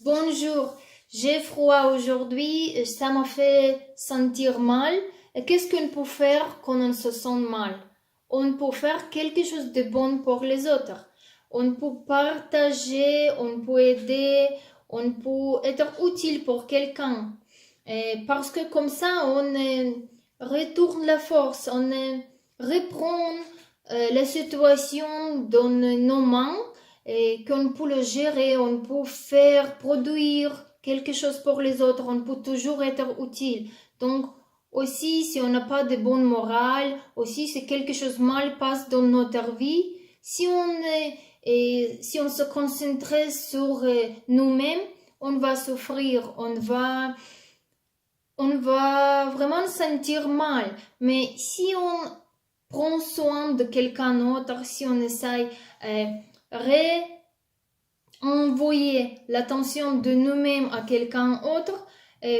Bonjour, j'ai froid aujourd'hui, ça m'a fait sentir mal. Qu'est-ce qu'on peut faire quand on se sent mal? On peut faire quelque chose de bon pour les autres. On peut partager, on peut aider, on peut être utile pour quelqu'un. Parce que comme ça, retourne la force, reprend la situation dans nos mains et qu'on peut le gérer, on peut faire, produire quelque chose pour les autres, on peut toujours être utile. Donc, aussi, si on n'a pas de bonne morale, aussi, si quelque chose mal passe dans notre vie, si on se concentre sur nous-mêmes, on va souffrir, on va vraiment sentir mal. Mais si on prend soin de quelqu'un d'autre, si on essaye envoyer l'attention de nous-mêmes à quelqu'un d'autre,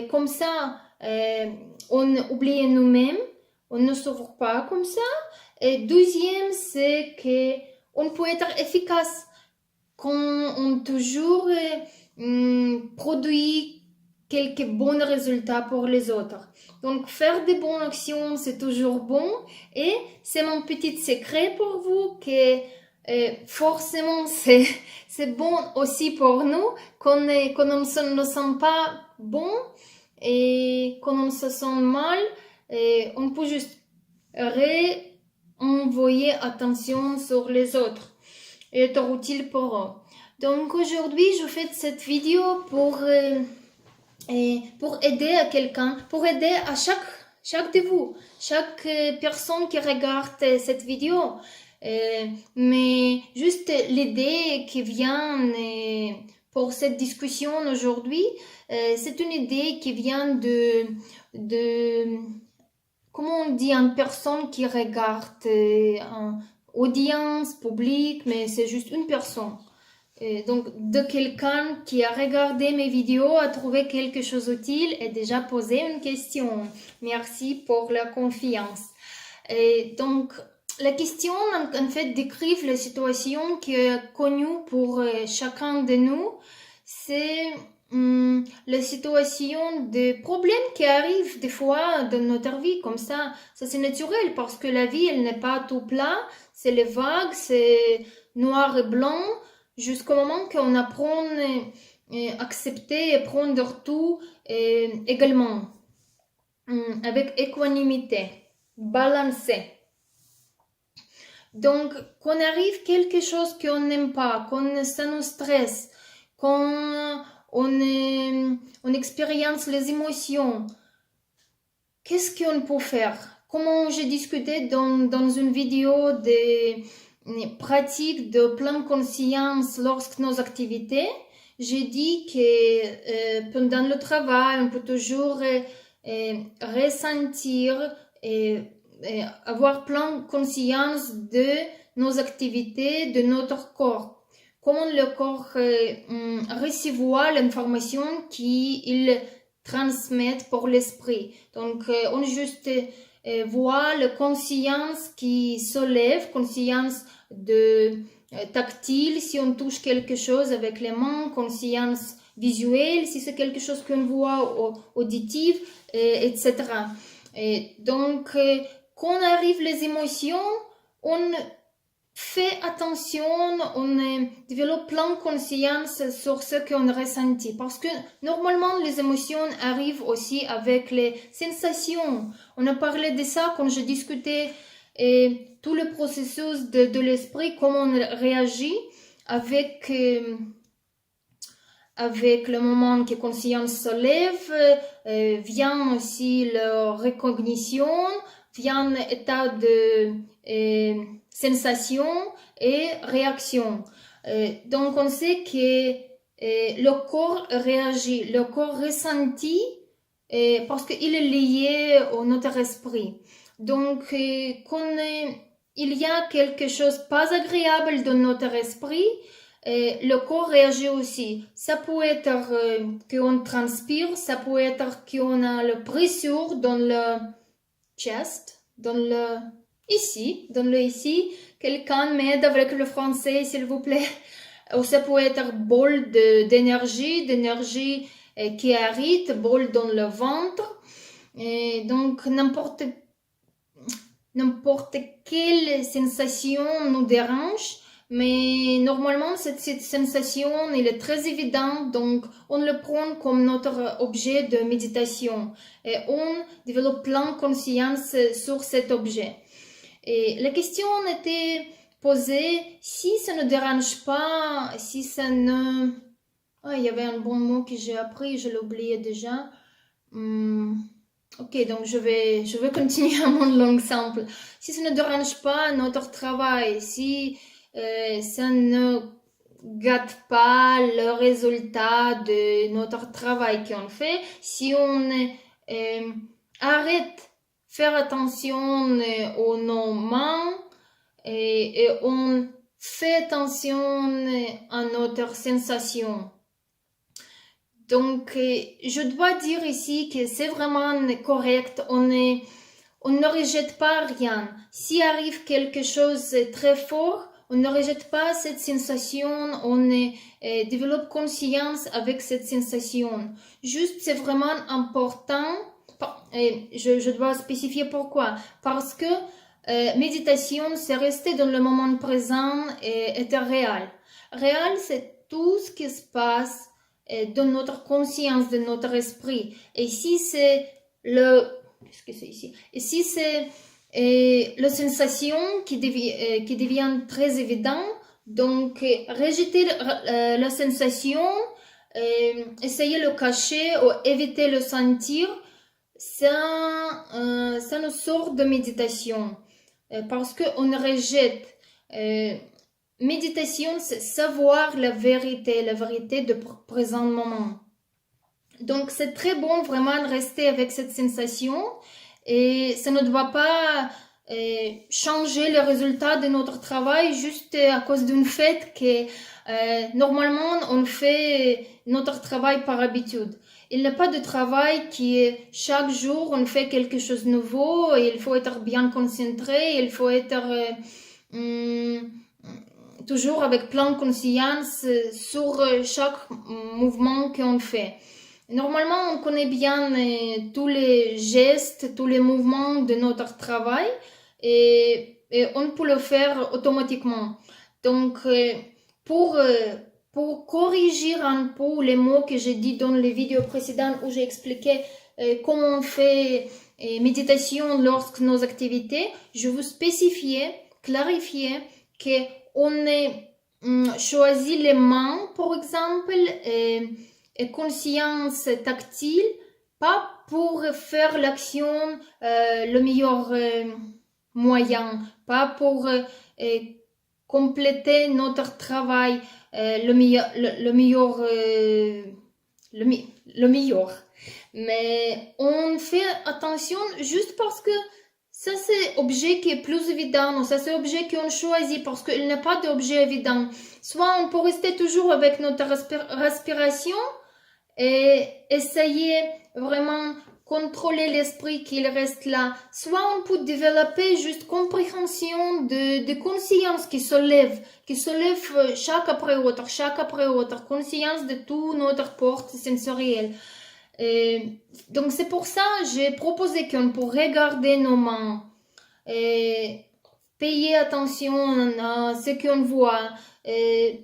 comme ça, on oublie nous-mêmes, on ne souffre pas comme ça. Et deuxième, c'est que on peut être efficace quand on toujours produit quelques bons résultats pour les autres. Donc, faire des bonnes actions, c'est toujours bon. Et c'est mon petit secret pour vous que forcément, c'est bon aussi pour nous quand on ne se sent pas bon et quand on se sent mal, on peut juste envoyer attention sur les autres et être utile pour eux. Donc aujourd'hui, je fais cette vidéo pour aider à quelqu'un, pour aider à chaque de vous, chaque personne qui regarde cette vidéo. Mais juste l'idée qui vient pour cette discussion aujourd'hui, c'est une idée qui vient de comment on dit, une personne qui regarde, une audience publique, mais c'est juste une personne. Donc, de quelqu'un qui a regardé mes vidéos, a trouvé quelque chose d'utile et déjà posé une question. Merci pour la confiance. Donc, la question, en fait, décrit la situation qui est connue pour chacun de nous. C'est la situation des problèmes qui arrivent des fois dans notre vie, comme ça. Ça, c'est naturel parce que la vie, elle n'est pas tout plat. C'est les vagues, c'est noir et blanc. Jusqu'au moment qu'on apprend à accepter et prendre tout également, avec équanimité, balancé. Donc, qu'on arrive quelque chose qu'on n'aime pas, ça nous stresse, qu'on on expérience les émotions, qu'est-ce qu'on peut faire? Comment j'ai discuté dans une vidéo des pratiques de pleine conscience lorsque nos activités, j'ai dit que pendant le travail, on peut toujours ressentir et avoir pleine conscience de nos activités, de notre corps. Comment le corps recevoir l'information qu'il transmet pour l'esprit. Donc, on juste voit la conscience qui se lève, conscience de tactile, si on touche quelque chose avec les mains, conscience visuelle, si c'est quelque chose qu'on voit, auditive, etc. Et donc, quand arrivent les émotions, on fait attention, on développe plein de conscience sur ce qu'on ressentit. Parce que normalement, les émotions arrivent aussi avec les sensations. On a parlé de ça quand je discutais tout le processus de l'esprit, comment on réagit avec le moment que conscience se lève, vient aussi la recognition, vient l'état de sensation et réaction. Donc on sait que le corps réagit, le corps ressentit parce qu'il est lié au notre esprit. Donc quand il y a quelque chose pas agréable dans notre esprit, le corps réagit aussi. Ça peut être qu'on transpire, ça peut être qu'on a la pression dans le chest, dans le ici. Quelqu'un m'aide avec le français, s'il vous plaît. Ou ça peut être bol d'énergie qui irrite, bol dans le ventre. Et donc, n'importe quelle sensation nous dérange, mais normalement, cette sensation, elle est très évidente, donc on le prend comme notre objet de méditation et on développe plein de conscience sur cet objet. Et la question était posée, si ça ne dérange pas, si ça ne... Ah, il y avait un bon mot que j'ai appris, je l'ai oublié déjà. Ok, donc je vais continuer à mon langue simple. Si ça ne dérange pas notre travail, si ça ne gâte pas le résultat de notre travail qu'on fait, si on arrête faire attention aux nos mains et on fait attention à notre sensation. Donc, je dois dire ici que c'est vraiment correct. On ne rejette pas rien. S'il arrive quelque chose de très fort, on ne rejette pas cette sensation. On développe conscience avec cette sensation. Juste, c'est vraiment important. Et je dois spécifier pourquoi. Parce que méditation, c'est rester dans le moment présent et être réel. Réel, c'est tout ce qui se passe de notre conscience, de notre esprit. Et si c'est qu'est-ce que c'est ici? Et si c'est la sensation qui devient très évidente, donc rejeter la sensation, essayer de le cacher ou éviter de le sentir, ça nous sort de méditation. Parce qu'on rejette. Méditation, c'est savoir la vérité de présent moment. Donc, c'est très bon vraiment de rester avec cette sensation et ça ne doit pas changer le résultat de notre travail juste à cause d'une fête que normalement on fait notre travail par habitude. Il n'y a pas de travail qui est chaque jour on fait quelque chose de nouveau et il faut être bien concentré, il faut être toujours avec plein de conscience sur chaque mouvement qu'on fait. Normalement, on connaît bien tous les gestes, tous les mouvements de notre travail et on peut le faire automatiquement. Donc, pour corriger un peu les mots que j'ai dit dans les vidéos précédentes où j'ai expliqué comment on fait méditation lorsque nos activités, je vous spécifier, clarifier que on choisit les mains, par exemple, et conscience tactile, pas pour faire l'action le meilleur moyen, pas pour compléter notre travail le meilleur. Mais on fait attention juste parce que ça, c'est objet qui est plus évident, ou ça, c'est objet qu'on choisit parce qu'il n'y a pas d'objet évident. Soit on peut rester toujours avec notre respiration et essayer vraiment contrôler l'esprit qu'il reste là. Soit on peut développer juste compréhension de conscience qui se lève chaque après autre, conscience de tout notre porte sensorielle. Donc c'est pour ça que j'ai proposé qu'on peut regarder nos mains et payer attention à ce qu'on voit,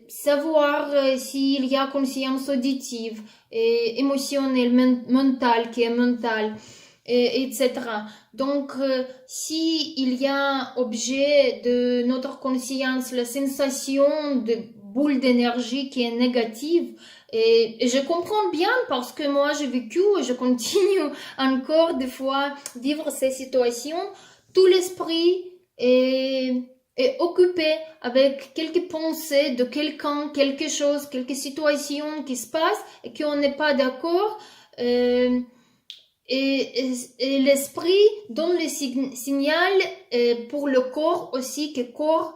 savoir s'il y a conscience auditive, émotionnelle, mentale qui est mentale, etc. Donc si il y a objet de notre conscience la sensation de boule d'énergie qui est négative, et je comprends bien parce que moi j'ai vécu et je continue encore des fois vivre ces situations. Tout l'esprit est occupé avec quelques pensées de quelqu'un, quelque chose, quelques situations qui se passent et qu'on n'est pas d'accord. Et l'esprit donne le signal pour le corps aussi, que corps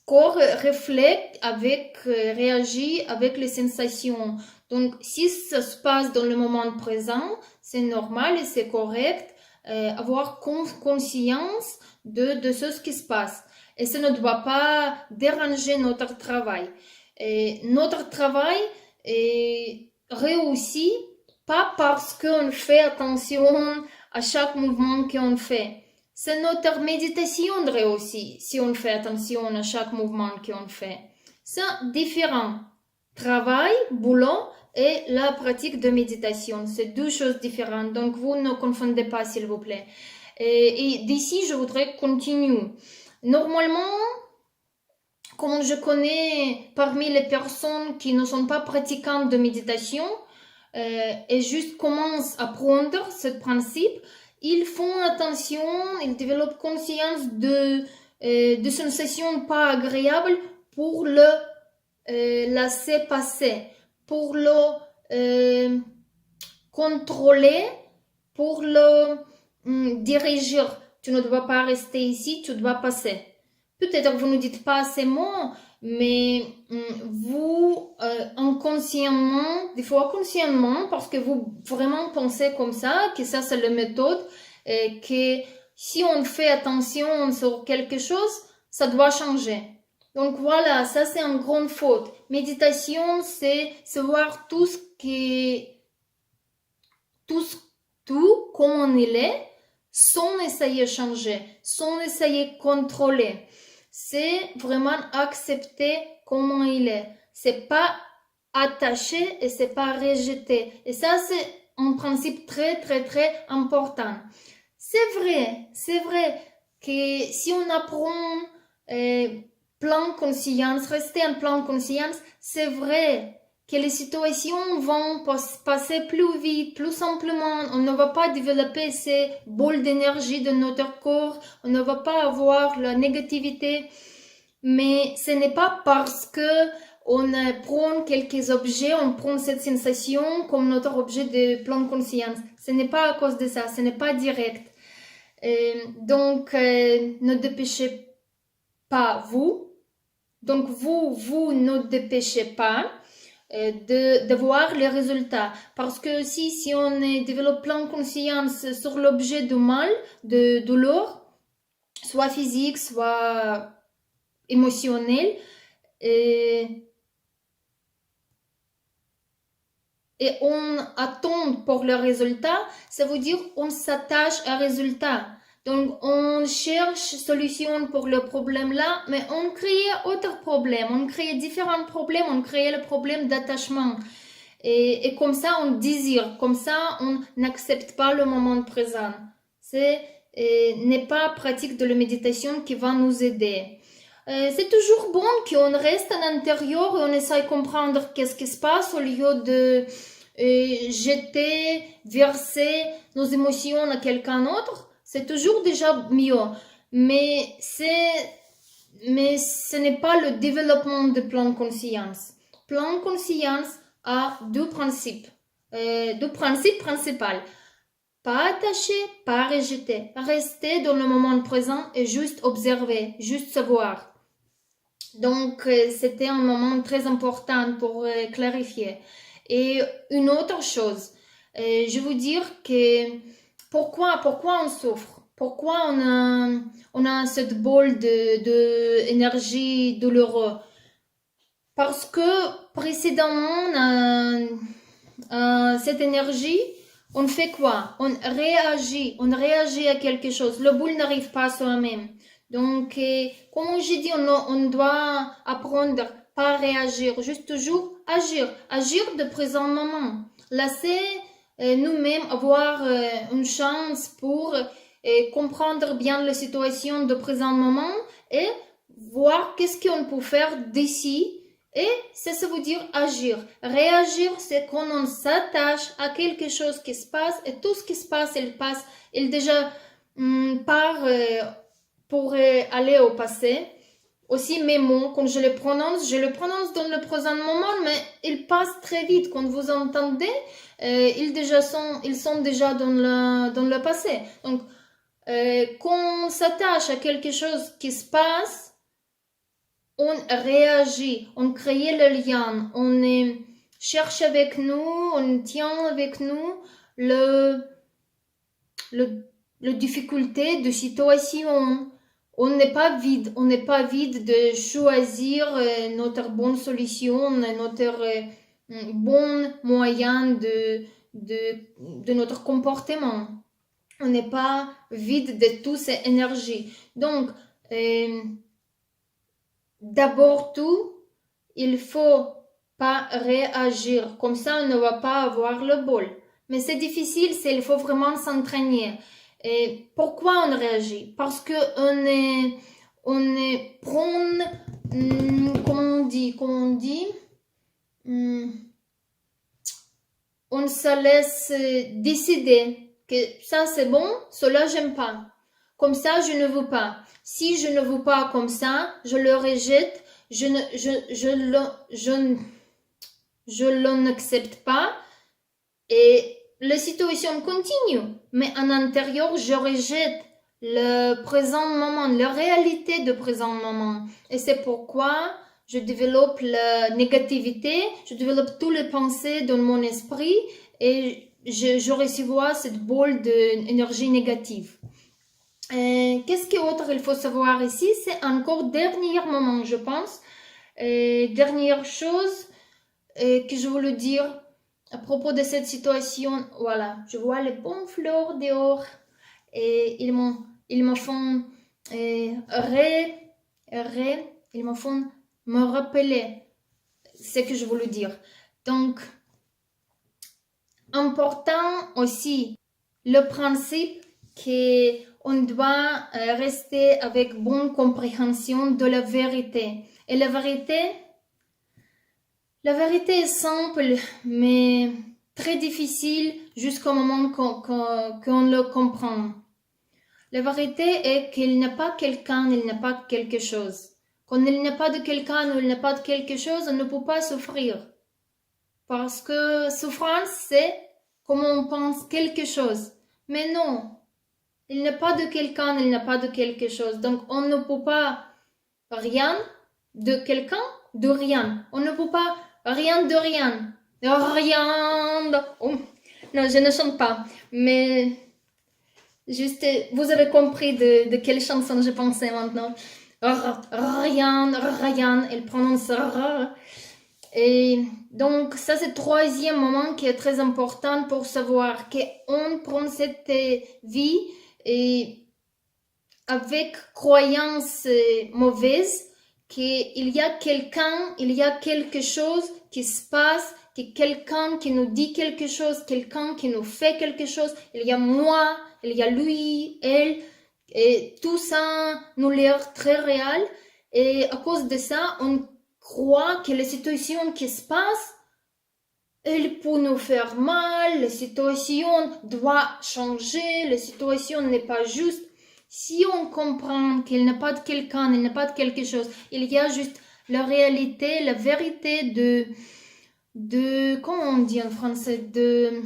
reflète réagit avec les sensations. Donc, si ça se passe dans le moment présent, c'est normal et c'est correct, avoir conscience de ce qui se passe. et ça ne doit pas déranger notre travail. Et notre travail est réussi pas parce qu'on fait attention à chaque mouvement qu'on fait. C'est notre méditation réussie si on fait attention à chaque mouvement qu'on fait. C'est différent. Travail, boulot et la pratique de méditation. C'est deux choses différentes. Donc, vous ne confondez pas, s'il vous plaît. Et d'ici, je voudrais continuer. Normalement, comme je connais parmi les personnes qui ne sont pas pratiquantes de méditation et juste commencent à prendre ce principe, ils font attention, ils développent conscience de sensations pas agréables pour le laisser passer, pour le contrôler, pour le diriger. Tu ne dois pas rester ici, tu dois passer. Peut-être que vous ne dites pas ces mots, mais vous, inconsciemment, des fois consciemment, parce que vous vraiment pensez comme ça, que ça c'est la méthode, et que si on fait attention sur quelque chose, ça doit changer. Donc voilà, ça c'est une grande faute. Méditation, c'est voir tout ce qui, tout comme il est, sans essayer de changer, sans essayer de contrôler. C'est vraiment accepter comment il est. C'est pas attacher et c'est pas rejeter. Et ça, c'est un principe très, très, très important. C'est vrai que si on apprend plein conscience, rester en plein conscience, c'est vrai que les situations vont passer plus vite, plus simplement. On ne va pas développer ces boules d'énergie de notre corps. On ne va pas avoir la négativité. Mais ce n'est pas parce que on prend quelques objets, on prend cette sensation comme notre objet de pleine conscience. Ce n'est pas à cause de ça, ce n'est pas direct. Donc, ne dépêchez pas vous. Donc, vous ne dépêchez pas de voir les résultats. Parce que si on développe plein de conscience sur l'objet du mal, de douleur, soit physique, soit émotionnel, et on attend pour le résultat, ça veut dire on s'attache à résultat. Donc, on cherche solution pour le problème là, mais on crée autre problème, on crée différents problèmes, on crée le problème d'attachement. Et comme ça, on désire, comme ça, on n'accepte pas le moment présent. N'est pas pratique de la méditation qui va nous aider. C'est toujours bon qu'on reste à l'intérieur et on essaie de comprendre qu'est-ce qui se passe au lieu de jeter, verser nos émotions à quelqu'un d'autre. C'est toujours déjà mieux. Mais ce n'est pas le développement de pleine conscience. Pleine conscience a deux principes principaux. Pas attacher, pas rejeter. Rester dans le moment présent et juste observer, juste savoir. Donc, c'était un moment très important pour clarifier. Et une autre chose, je veux dire que pourquoi on souffre? Pourquoi on a cette boule de énergie douloureuse? Parce que précédemment, cette énergie, on fait quoi? On réagit à quelque chose. Le boule n'arrive pas à soi-même. Donc, comme j'ai dit, on doit apprendre pas réagir, juste toujours agir de présent moment. Laisser nous-mêmes avoir une chance pour comprendre bien la situation de présent moment et voir qu'est-ce qu'on peut faire d'ici. Et ça veut dire agir. Réagir, c'est quand on s'attache à quelque chose qui se passe et tout ce qui se passe, il déjà part pour aller au passé. Aussi mes mots, quand je les prononce dans le présent moment, mais ils passent très vite. Quand vous entendez, ils sont déjà dans le passé. Donc, quand on s'attache à quelque chose qui se passe, on réagit, on crée le lien, on cherche avec nous, on tient avec nous le difficulté de situation, On n'est pas vide, on n'est pas vide de choisir notre bonne solution, notre bon moyen de notre comportement. On n'est pas vide de toutes ces énergies. Donc, d'abord tout, il faut pas réagir. Comme ça, on ne va pas avoir le bol. Mais c'est difficile, il faut vraiment s'entraîner. Et pourquoi on réagit? Parce que on est prône, comment on dit, on se laisse décider que ça c'est bon, cela j'aime pas. Comme ça, je ne veux pas. Si je ne veux pas comme ça, je le rejette, je l'en accepte pas et la situation continue. Mais en intérieur, je rejette le présent moment, la réalité de présent moment. Et c'est pourquoi je développe la négativité, je développe toutes les pensées dans mon esprit et je recevoir cette boule d'énergie négative. Qu'est-ce qu'autre il faut savoir ici? C'est encore dernier moment, je pense. Dernière chose que je voulais dire à propos de cette situation. Voilà, je vois les bonnes fleurs dehors et ils me font ils me font me rappeler ce que je voulais dire. Donc, important aussi le principe qu'on doit rester avec bonne compréhension de la vérité. Et la vérité est simple, mais très difficile jusqu'au moment qu'on le comprend. La vérité est qu'il n'y a pas quelqu'un, il n'y a pas quelque chose. Quand il n'y a pas de quelqu'un ou il n'y a pas de quelque chose, on ne peut pas souffrir. Parce que souffrance, c'est comme on pense quelque chose. Mais non, il n'y a pas de quelqu'un, il n'y a pas de quelque chose. Donc, on ne peut pas rien de quelqu'un, de rien. On ne peut pas rien de rien. Rien de... Oh. Non, je ne chante pas. Mais juste, vous avez compris de quelle chanson je pensais maintenant. Rien, elle prononce R. Et donc, ça, c'est le troisième moment qui est très important pour savoir qu'on prend cette vie et avec croyance mauvaise, qu'il y a quelqu'un, il y a quelque chose qui se passe, qu'il y a quelqu'un qui nous dit quelque chose, quelqu'un qui nous fait quelque chose, il y a moi, il y a lui, elle, et tout ça nous l'air très réel. Et à cause de ça, on croit que les situations qui se passent, elles peuvent nous faire mal, la situation doit changer, la situation n'est pas juste. Si on comprend qu'il n'y a pas de quelqu'un, il n'y a pas de quelque chose, il y a juste la réalité, la vérité comment on dit en français, de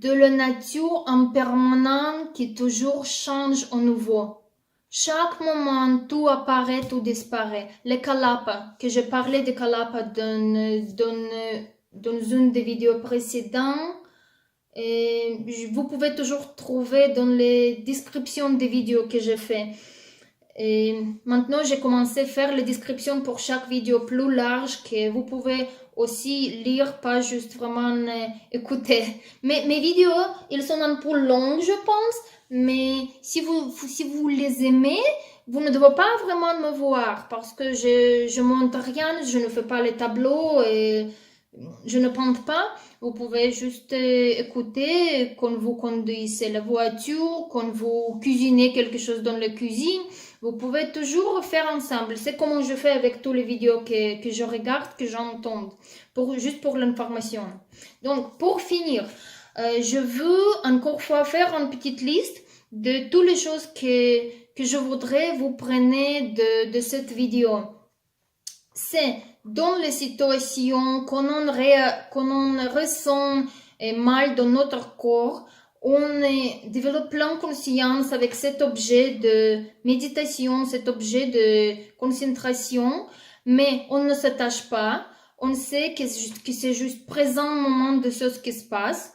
la nature en permanence qui toujours change au nouveau. Chaque moment, tout apparaît, tout disparaît. Les Kalapa, que je parlais de Kalapa dans une des vidéos précédentes, et vous pouvez toujours trouver dans les descriptions des vidéos que j'ai fait. Et maintenant, j'ai commencé à faire les descriptions pour chaque vidéo plus large que vous pouvez aussi lire, pas juste vraiment écouter. Mais mes vidéos, ils sont un peu longues, je pense, mais si vous les aimez, vous ne devez pas vraiment me voir parce que je monte rien, je ne fais pas les tableaux et je ne peins pas. Vous pouvez juste écouter quand vous conduisez la voiture, quand vous cuisinez quelque chose dans la cuisine. Vous pouvez toujours faire ensemble. C'est comme je fais avec toutes les vidéos que je regarde, que j'entends, juste pour l'information. Donc, pour finir, je veux encore une fois faire une petite liste de toutes les choses que je voudrais vous preniez de cette vidéo. C'est dans les situations qu'on ressent mal dans notre corps, on développe plein de conscience avec cet objet de méditation, cet objet de concentration, mais on ne s'attache pas. On sait que c'est juste présent au moment de choses qui se passent.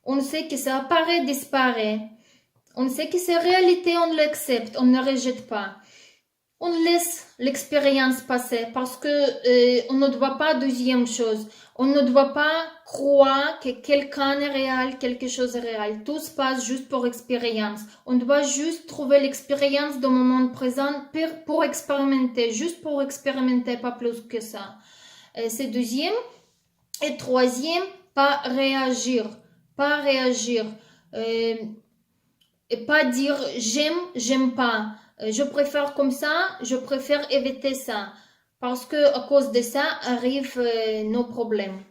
On sait que ça apparaît, disparaît. On sait que c'est réalité, on l'accepte, on ne rejette pas. On laisse l'expérience passer parce que on ne doit pas deuxième chose. On ne doit pas croire que quelqu'un est réel, quelque chose est réel. Tout se passe juste pour expérience. On doit juste trouver l'expérience dans le moment présent pour expérimenter, juste pour expérimenter, pas plus que ça. C'est deuxième. Et troisième, pas réagir. Pas réagir. Et pas dire j'aime pas. Je préfère comme ça, je préfère éviter ça. Parce que à cause de ça arrivent nos problèmes.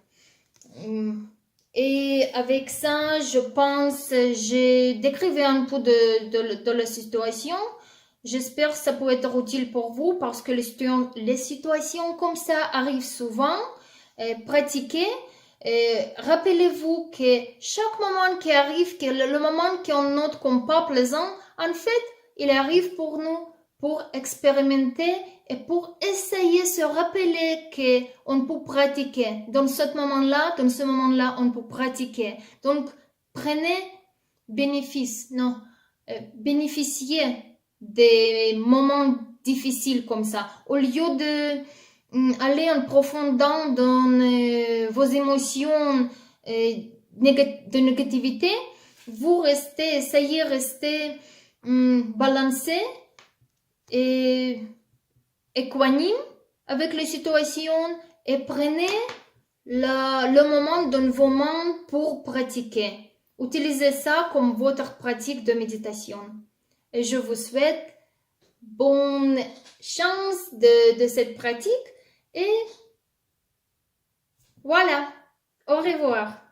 Et avec ça, je pense, j'ai décrivé un peu de la situation. J'espère que ça peut être utile pour vous parce que les situations comme ça arrivent souvent. Pratiquez. Rappelez-vous que chaque moment qui arrive, que le moment qu'on note comme pas plaisant, en fait, il arrive pour nous, pour expérimenter et pour essayer de se rappeler qu'on peut pratiquer. Dans ce moment-là, on peut pratiquer. Donc, prenez bénéficiez des moments difficiles comme ça. Au lieu de aller en profondeur dans vos émotions de négativité, vous essayez de rester balancé et équanime avec les situations et prenez le moment dans vos mains pour pratiquer. Utilisez ça comme votre pratique de méditation. Et je vous souhaite bonne chance de cette pratique et voilà, au revoir.